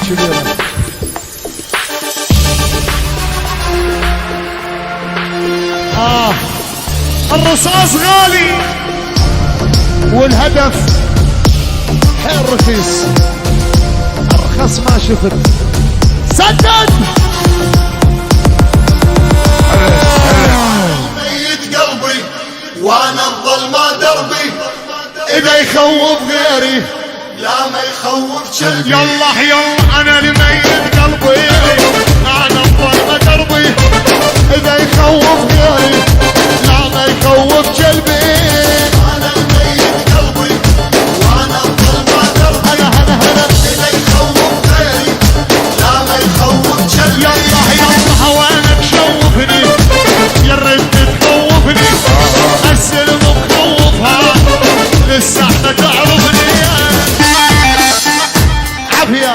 كبيرة. الرصاص غالي والهدف حيل رخيص، ارخص ما شفت. سدد ميت قلبي وانا الظلمة دربي، اذا يخوف غيري لا ما يخوف كلبي. يلا يلا انا الميت قلبي، انا الظلمة دربي، اذا يخوف غيري لا ما يخوف كلبي. انا الميت قلبي وانا الظلمة دربي، هلا هلا هلا اذا يخوف غيري لا ما يخوف كلبي. يلا يلا هوانك شوفني، يا ريت تخوفني، السلم مخوفها لسه ما تعرفني. عافية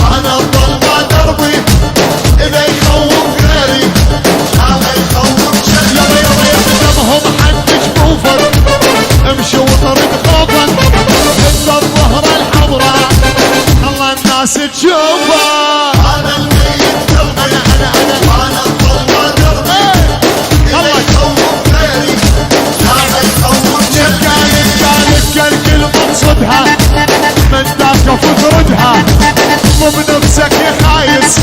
وانا الظلمة دربي، اذا يخوف غيري لا ما يخوف كلبي. يلا يلا يلا دمهم حد جفوفك، امشي وطرد خوفك، انت الظهر الحمراء الله الناس تشوفك. انا الميت قلبي وانا الظلمة دربي، اذا يخوف غيري لا ما يخوف كلبي. كان الكل مقصدها من ذاك وتردها، مو بنفسك يا خايس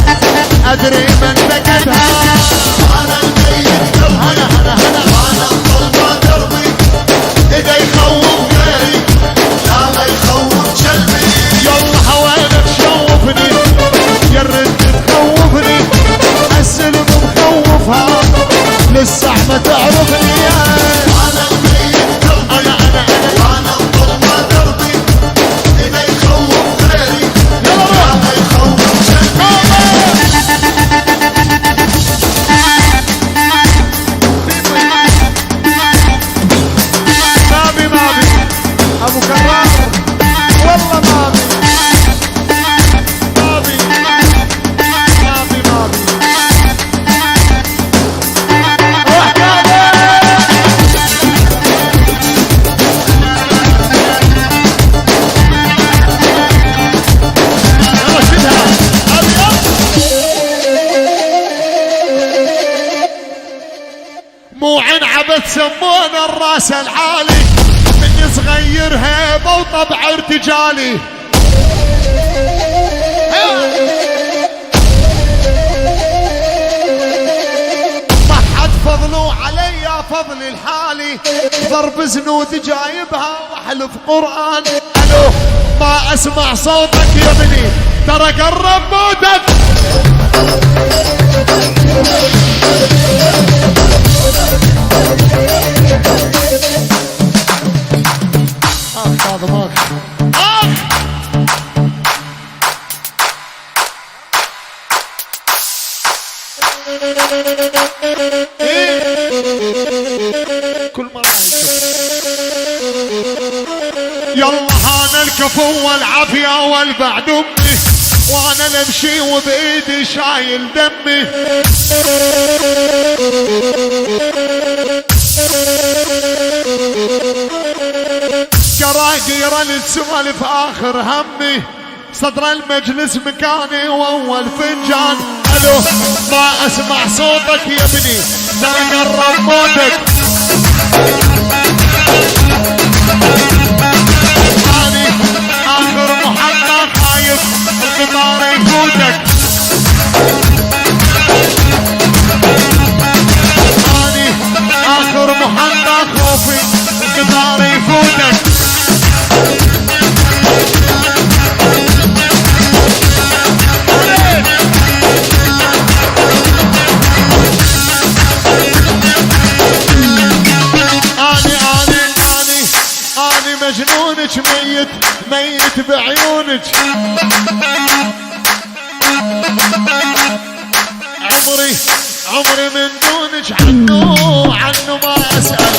ادري من نقدها. انا الميت قلبي وانا الظلمة دربي، اذا يخوف غيري لا ما يخوف كلبي. يلا هوانك شوفني، يا ريت تخوفني، السلم مخوفها لسه ما تعرفني. انا الميت قلبي وانا الظلمة دربي، اذا يخوف غيري لا ما يخوف كلبي. مامي مامي ابو كرار والله مامي مامي مامي مامي روح قادر. يلا شدها ابيض. مو عنعبت سمونا الراس العالي، من صغير هيبه وطبع ارتجالي. ما حد فضلوا علي يا فضلي الحالي، ضرب زنود جايبها واحلف قران. الو ما اسمع صوتك يا ابني، ترى قرب موتك. هذا كل مرة يلا انا الكفو والعافية والبعد امي، وانا نمشي وبايدي شايل دمي. قراقيرة للسوالف اخر همي، صدر المجلس مكاني واول فنجان. الو ما اسمع صوتك يا ابني، ترى قرب موتك. اني اخر محطة خايف القطار يفوتك. اني اخر محطة خوفي القطار يفوتك. مجنونك ميت ميت بعيونك. عمري من دونك عنه ما اسأل.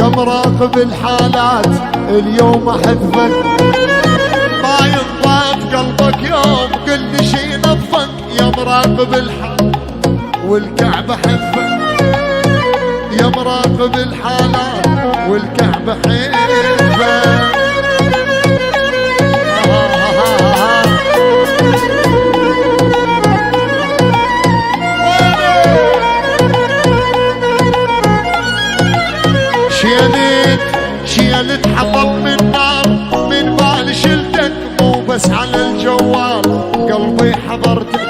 يا مراقب الحالات اليوم احذفك، ما ينضاف قلبك يوم كل شي نظفك، يا مراقب الحالات والكعبة حذفك، يا مراقب الحالات والكعبة حذفك. شيلت حطب من نار من بال شلتك، مو بس على الجوال قلبي حضرتك،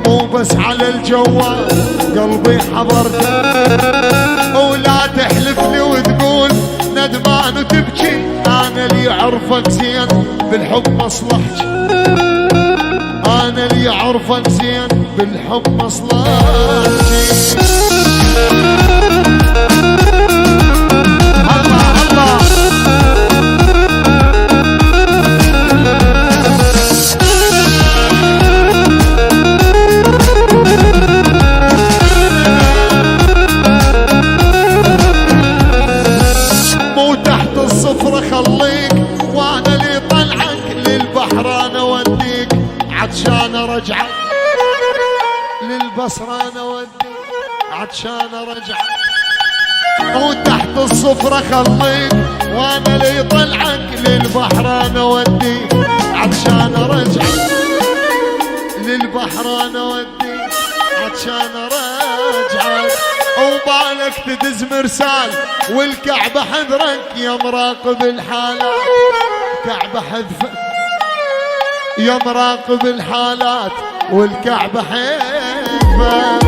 مو بس على الجوال قلبي حضرتك، ولا تحلف لي وتقول ندمان وتبكي، انا اللي اعرفك زين بالحب مصلحتي، انا اللي اعرفك زين بالحب مصلحتي. خليك وانا اللي طلعك للبحر انا اوديك، عطشان ارجعك للبصر انا اوديك، عطشان ارجعك. وتحت الصفرة خليك وانا اللي طلعك للبحر انا اوديك، عطشان ارجعك للبحر انا اوديك، عطشان ارجعك. وبالك تدز مرسال والكعبة حذرك، يا مراقب الحالات كعبة حذفك، يا مراقب الحالات والكعبة حذفك.